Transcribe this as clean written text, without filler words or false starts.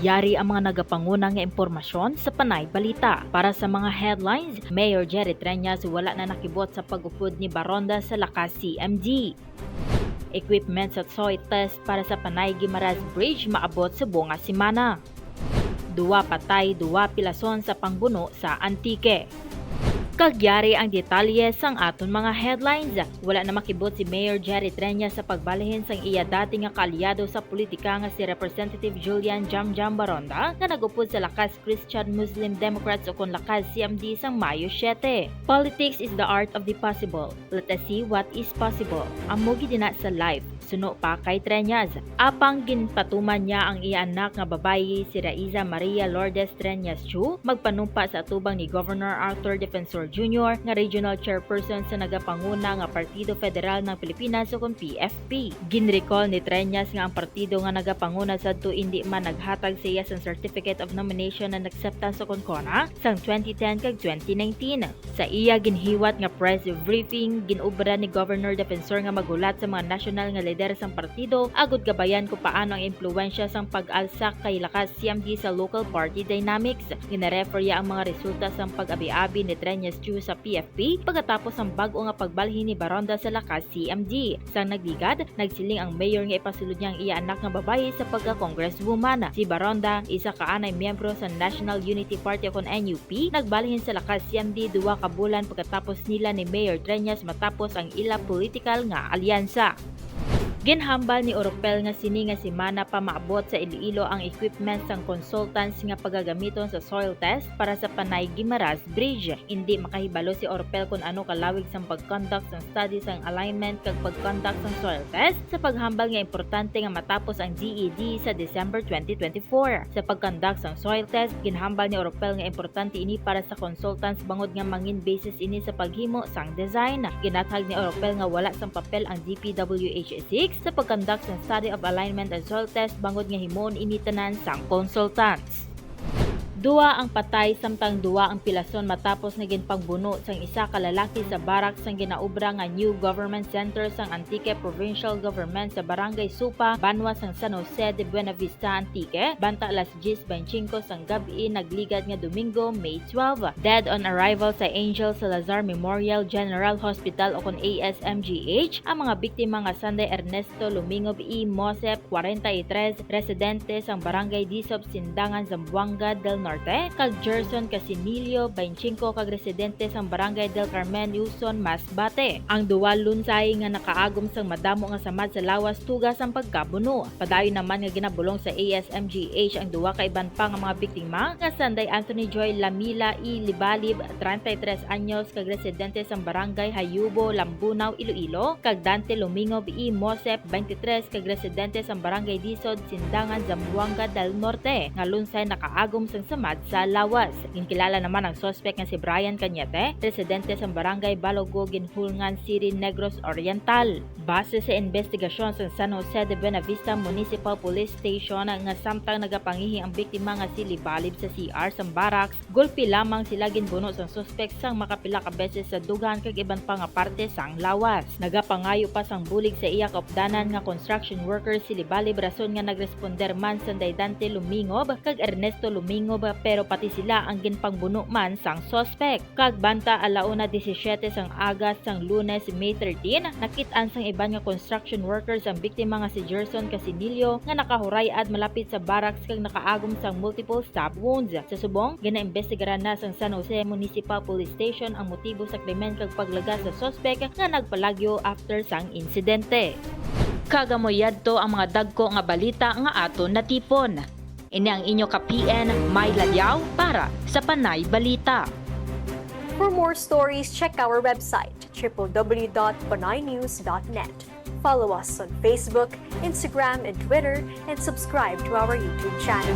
Yari ang mga nagapanguna nga impormasyon sa Panay Balita. Para sa mga headlines, Mayor Jerry Treñas wala na nakibot sa pag-upod ni Baronda sa Lakas-CMD. Equipment sa soil test para sa Panay Gimaras Bridge maabot sa bunga simana. 2 patay, 2 pilason sa pangbuno sa Antique. Kagyari ang detalye sang aton mga headlines. Wala na makibot si Mayor Jerry Treñas sa pagbalihin sang iya dati nga kaalyado sa politika nga si Representative Julian Jamjam Baronda nga nagupod sa Lakas Christian Muslim Democrats o kon Lakas-CMD sang Mayo 7. Politics is the art of the possible. Let us see what is possible. Amugi din sa live. Suno pa kay Treñas. Apang ginpatuman niya ang iya anak nga babayi si Raiza Maria Lourdes Treñas Chu magpanumpa sa atubang ni Governor Arthur Defensor Jr. nga Regional Chairperson sa nagapanguna nga Partido Federal ng Pilipinas o kon PFP. Ginrecall ni Treñas nga ang partido nga nagapanguna sadto indi man naghatag sa iya sang Certificate of Nomination and Acceptance o kon CONA sang 2010 kag 2019. Sa iya ginhiwat nga press briefing ginubra ni Governor Defensor nga magulat sa mga national nga leader sang partido agud gabayan kung paano ang impluwensya sang pag-alsak kay Lakas-CMD sa local party dynamics. Ginareferya ang mga resulta sang pag-abi-abi ni Treñas Chu sa PFP pagkatapos ang bag-o nga pagbalhin ni Baronda sa Lakas-CMD. Sang nagligad, nagsiling ang mayor nga ipasulod niya ang iya anak nga babayi sa pagka-congresswoman. Si Baronda, isa ka anay miyembro sa National Unity Party o kon NUP, nagbalhin sa Lakas-CMD 2 ka bulan pagkatapos nila ni Mayor Treñas matapos ang ila political nga alyansa. Ginhambal ni Oropel nga sini nga simana pa maabot sa Iloilo ang equipment sang consultants nga pagagamiton sa soil test para sa Panay Gimaras Bridge. Hindi makahibalo si Oropel kung ano kalawig sang pag-conduct sang study sang alignment kag pag-conduct sang soil test sa paghambal nga importante nga matapos ang GED sa December 2024. Sa pag-conduct sang soil test, ginhambal ni Oropel nga importante ini para sa consultants bangod nga mangin basis ini sa paghimo sang design. Ginathag ni Oropel nga wala sang papel ang DPWH6 sa pag-conduct ng study of alignment and soil test bangod nga himoon initanan sang consultants. 2 ang patay samtang 2 ang pilason matapos nga ginpangbuno sang isa ka lalaki sa barak sang ginaubra nga new government center sang Antique Provincial Government sa Barangay Supa, Banwa sang San Jose de Buenavista, Antique. Banta alas 10:25 sang gabi nagligad nga Domingo, May 12. Dead on arrival sa Angel Salazar Memorial General Hospital o kon ASMGH ang mga biktima nga Sunday Ernesto Lumingob E. Mosep, 43, residente sang Barangay Disob, Sindangan, Zamboanga del Norte, kag Gerson Casinilio, 25, kag residente sang Barangay del Carmen, Yuson, Masbate. Ang duwa lunsay nga nakaagom sang madamo nga samad sa lawas tugas ang pagkabuno. Padayon naman nga ginabulong sa ASMGH ang 2 ka iban pa nga mga biktima nga Sanday Anthony Joy Lamila E. Libalib, 33 anyos, kag residente sang Barangay Hayubo, Lambunaw, Iloilo, kag Dante Lumingob E. Mosep, 23, kag residente sang Barangay Disod, Sindangan, Zamboanga del Norte nga lunsay nakaagom sang samad sa lawas. Ginkilala naman ang suspect nga si Brian Cañete, residente sa Barangay Balogo, Ginhulngan City, Negros Oriental. Base sa investigasyon sa San Jose de Buenavista Municipal Police Station nga samtang nagapangihi ang biktima nga si Libalib sa CR sa barracks, gulpi lamang sila ginbuno sa suspect sang makapila ka beses sa dugan kag iban pa nga parte sang lawas. Nagapangayo pa sang bulig sa iya kaupdanan nga construction worker si Libalib rason nga nagresponder man sa Dante Lumingob kag Ernesto Lumingob pero pati sila ang ginpangbuno man sang suspect. Kag banta alauna 17 sang Agas sang Lunes, May 13, nakit-an sang iban nga construction workers ang biktima nga si Gerson Casinilio nga nakahurayad malapit sa barracks kag nakaagom sang multiple stab wounds. Sa subong, ginaimbestigaran na sang San Jose Municipal Police Station ang motibo sa krimen kag paglagas sa suspect nga nagpalagyo after sang insidente. Kagamoyadto ang mga dagko nga balita nga aton natipon. Ini ang inyo ka-PN, Mai Ladiao para sa Panay Balita. For more stories, check our website www.panaynews.net. Follow us on Facebook, Instagram, and Twitter, and subscribe to our YouTube channel.